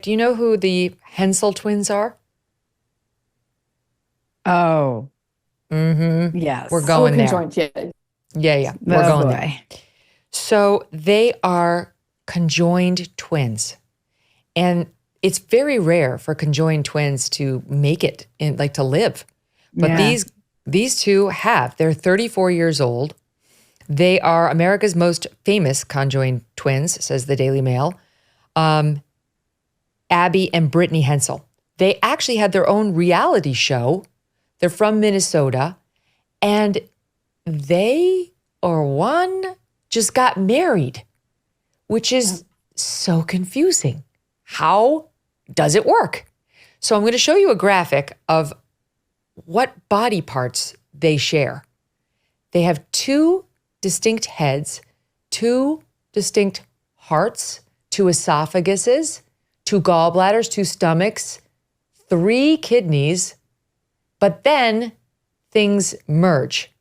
Do you know who the Hensel twins are? Oh, Yes. We're going there. Conjoined, yeah. Yeah. We're going there. So they are conjoined twins. And it's very rare for conjoined twins to make it to live. But these two have. They're 34 years old. They are America's most famous conjoined twins, says the Daily Mail. Abby and Brittany Hensel. They actually had their own reality show. They're from Minnesota. And they, or one, just got married, which is so confusing. How does it work? So I'm going to show you a graphic of what body parts they share. They have two distinct heads, two distinct hearts, two esophaguses, two gallbladders, two stomachs, three kidneys, but then things merge.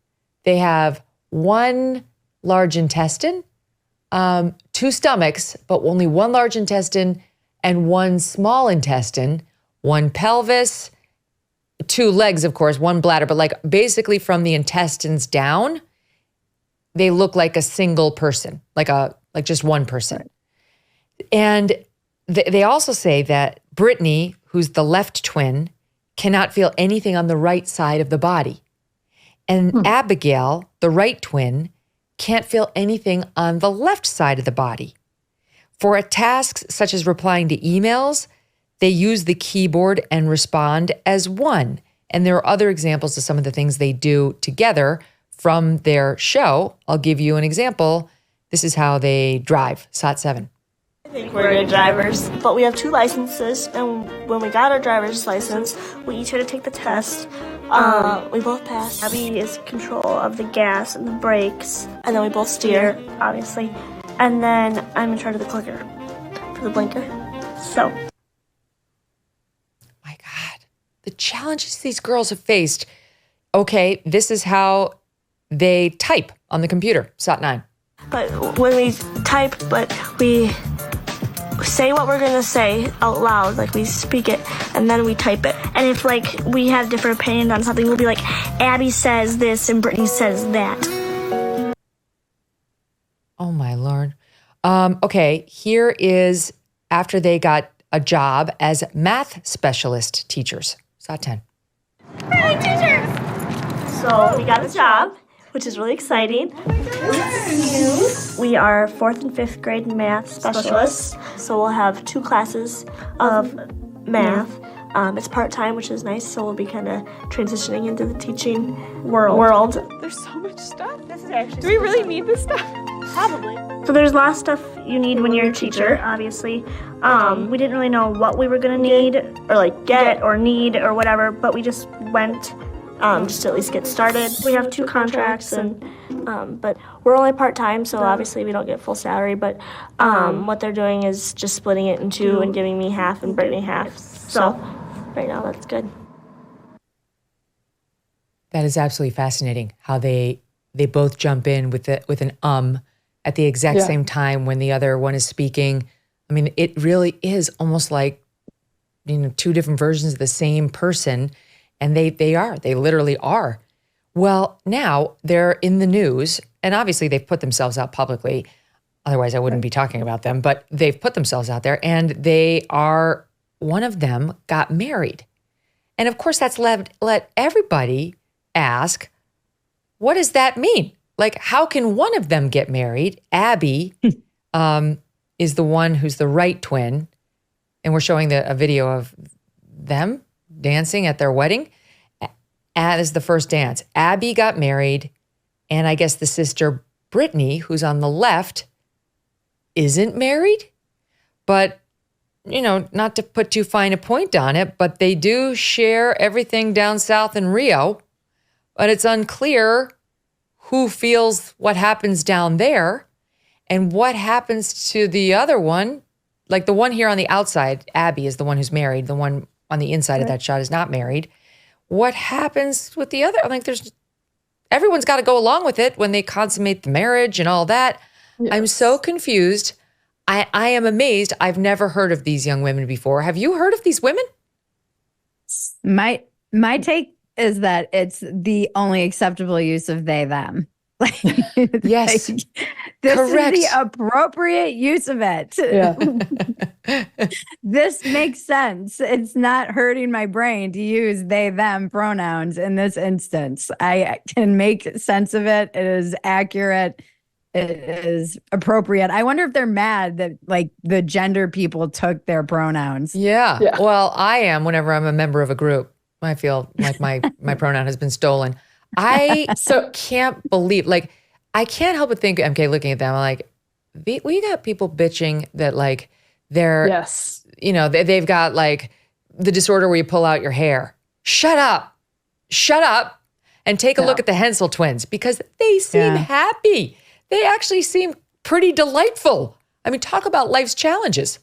They have one large intestine, two stomachs, but only one large intestine and one small intestine, one pelvis, two legs, of course, one bladder, but basically from the intestines down, they look like a single person, like just one person. Right. And they also say that Brittany, who's the left twin, cannot feel anything on the right side of the body. And Abigail, the right twin, can't feel anything on the left side of the body. For a task such as replying to emails, they use the keyboard and respond as one. And there are other examples of some of the things they do together from their show. I'll give you an example. This is how they drive, SOT 7. I think we're good drivers, but we have two licenses, and when we got our driver's license, we each had to take the test. We both passed. Abby is control of the gas and the brakes, and then we both steer, obviously. And then I'm in charge of the clicker for the blinker. So. My God, the challenges these girls have faced. Okay, this is how they type on the computer, SOT 9. But when we type, we say what we're gonna say out loud, we speak it, and then we type it. And if we have different opinions on something, we'll be like, Abby says this and Brittany says that. Oh my Lord. Okay, here is after they got a job as math specialist teachers. SOT 10. Hey, teachers! So we got a job, which is really exciting. We are 4th and 5th grade math specialists, so we'll have 2 classes of math. It's part-time, which is nice, so we'll be kind of transitioning into the teaching world. There's so much stuff. This is actually Do we really need this stuff? Probably. So there's a lot of stuff you need when you're a teacher, obviously. We didn't really know what we were going to need or get or need or whatever, but we just went just to at least get started. We have 2 contracts, but we're only part-time, so obviously we don't get full salary, but what they're doing is just splitting it in 2 and giving me half and Brittany half. So right now that's good. That is absolutely fascinating how they both jump in with an at the exact same time when the other one is speaking. I mean, it really is almost like 2 different versions of the same person. And they literally are. Well, now they're in the news, and obviously they've put themselves out publicly. Otherwise, I wouldn't be talking about them, but they've put themselves out there, and one of them got married. And of course, that's let everybody ask, what does that mean? How can one of them get married? Abby is the one who's the right twin, and we're showing a video of them dancing at their wedding. As the first dance, Abby got married, and I guess the sister Brittany, who's on the left, isn't married. But, not to put too fine a point on it, but they do share everything down south in Rio. But it's unclear who feels what happens down there and what happens to the other one. The one here on the outside, Abby is the one who's married. The one on the inside of that shot is not married. What happens with the other? Everyone's got to go along with it when they consummate the marriage and all that. Yes. I'm so confused. I am amazed. I've never heard of these young women before. Have you heard of these women? My take is that it's the only acceptable use of they, them. Yes. This Correct. is the appropriate use of it. Yeah. This makes sense. It's not hurting my brain to use they, them pronouns in this instance. I can make sense of it. It is accurate. It is appropriate. I wonder if they're mad that like the gender people took their pronouns. Yeah. Yeah. Well, I am whenever I'm a member of a group. I feel like my pronoun has been stolen. I can't believe, like, I can't help but think, MK, looking at them, I'm like, we got people bitching that like they're, Yes. you know, they've got like the disorder where you pull out your hair. Shut up and take a look at the Hensel twins because they seem happy. They actually seem pretty delightful. I mean, talk about life's challenges.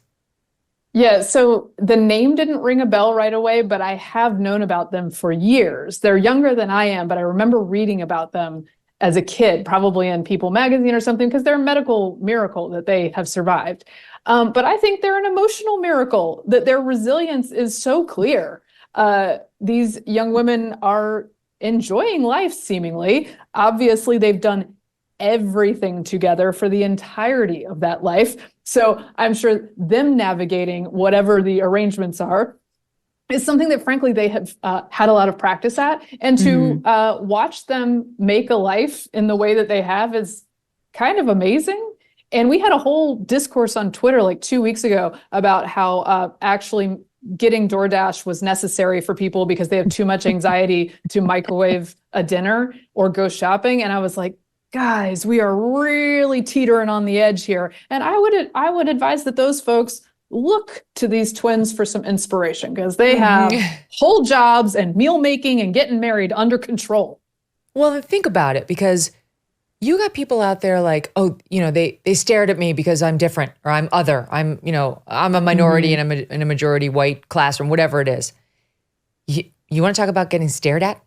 Yeah, so the name didn't ring a bell right away, but I have known about them for years. They're younger than I am, but I remember reading about them as a kid, probably in People magazine or something, because they're a medical miracle that they have survived. But I think they're an emotional miracle, that their resilience is so clear. These young women are enjoying life, seemingly. Obviously, they've done everything together for the entirety of that life. So I'm sure them navigating whatever the arrangements are is something that, frankly, they have had a lot of practice at. And to watch them make a life in the way that they have is kind of amazing. And we had a whole discourse on Twitter like 2 weeks ago about how actually getting DoorDash was necessary for people because they have too much anxiety to microwave a dinner or go shopping. And I was like, guys, we are really teetering on the edge here. And I would advise that those folks look to these twins for some inspiration because they have whole jobs and meal making and getting married under control. Well, then think about it, because you got people out there like, oh, you know, they stared at me because I'm different or I'm other. I'm a minority in a majority white classroom, whatever it is. You want to talk about getting stared at?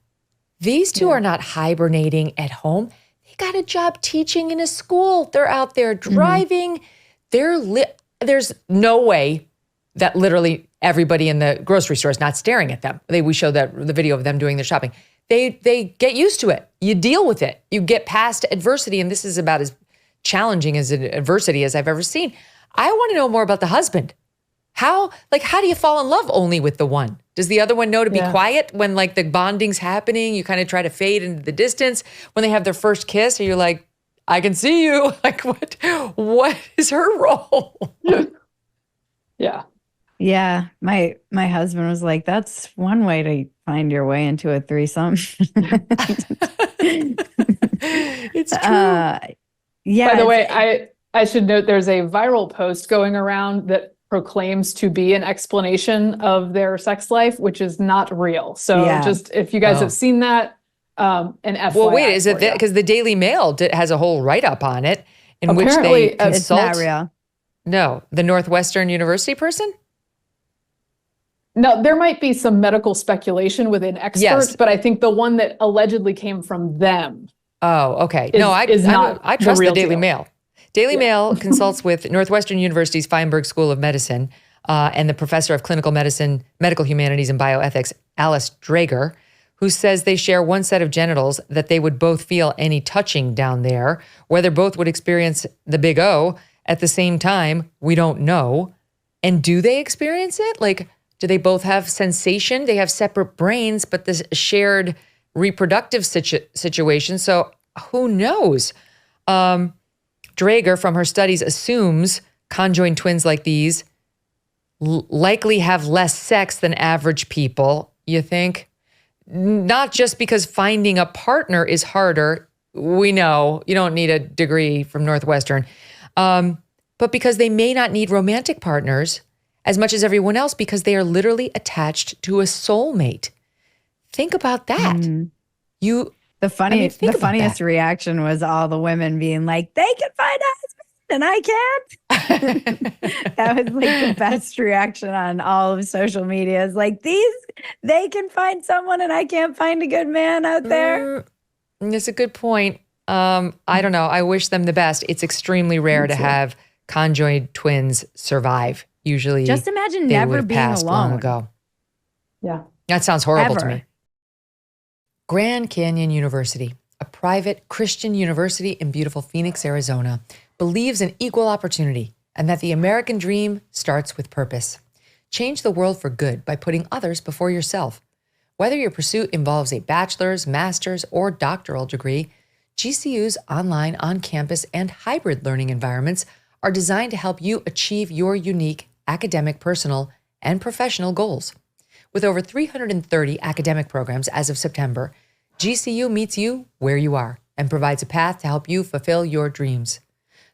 These two are not hibernating at home. They got a job teaching in a school. They're out there driving. There's no way that literally everybody in the grocery store is not staring at them. We show the video of them doing their shopping. They get used to it. You deal with it. You get past adversity, and this is about as challenging as an adversity as I've ever seen. I want to know more about the husband. How do you fall in love only with the one? Does the other one know to be quiet when like the bonding's happening? You kind of try to fade into the distance. When they have their first kiss, are you like, I can see you? Like what is her role? Yeah. Yeah, my husband was like, "That's one way to find your way into a threesome." It's true. Yeah. By the way, I should note there's a viral post going around that proclaims to be an explanation of their sex life, which is not real. So just if you guys have seen that, an FYI. Well, wait, is it because the Daily Mail has a whole write-up on it in which Apparently, they consult? It's not real. No, the Northwestern University person? No, there might be some medical speculation within experts, but I think the one that allegedly came from them. Oh, okay. I trust the Daily deal. Mail. Daily Mail consults with Northwestern University's Feinberg School of Medicine and the professor of clinical medicine, medical humanities, and bioethics, Alice Drager, who says they share one set of genitals, that they would both feel any touching down there. Whether both would experience the big O at the same time, we don't know. And do they experience it? Like, do they both have sensation? They have separate brains, but this shared reproductive situation. So who knows? Drager, from her studies, assumes conjoined twins like these likely have less sex than average people, you think? Not just because finding a partner is harder. We know you don't need a degree from Northwestern, but because they may not need romantic partners as much as everyone else because they are literally attached to a soulmate. Think about that. The funniest reaction was all the women being like, they can find a husband and I can't. That was like the best reaction on all of social media. Is like, they can find someone and I can't find a good man out there. That's a good point. I don't know. I wish them the best. It's extremely rare to have conjoined twins survive. Usually, Just imagine they never would have being passed long alone. ago. Yeah. That sounds horrible to Ever. me. Grand Canyon University, a private Christian university in beautiful Phoenix, Arizona, believes in equal opportunity and that the American dream starts with purpose. Change the world for good by putting others before yourself. Whether your pursuit involves a bachelor's, master's, or doctoral degree, GCU's online, on-campus, and hybrid learning environments are designed to help you achieve your unique academic, personal, and professional goals. With over 330 academic programs as of September, GCU meets you where you are and provides a path to help you fulfill your dreams.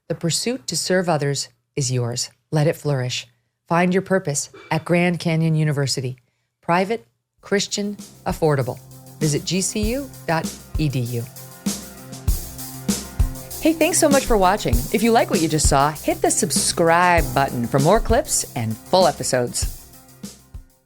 The pursuit to serve others is yours. Let it flourish. Find your purpose at Grand Canyon University. Private, Christian, affordable. Visit gcu.edu. Hey, thanks so much for watching. If you like what you just saw, hit the subscribe button for more clips and full episodes.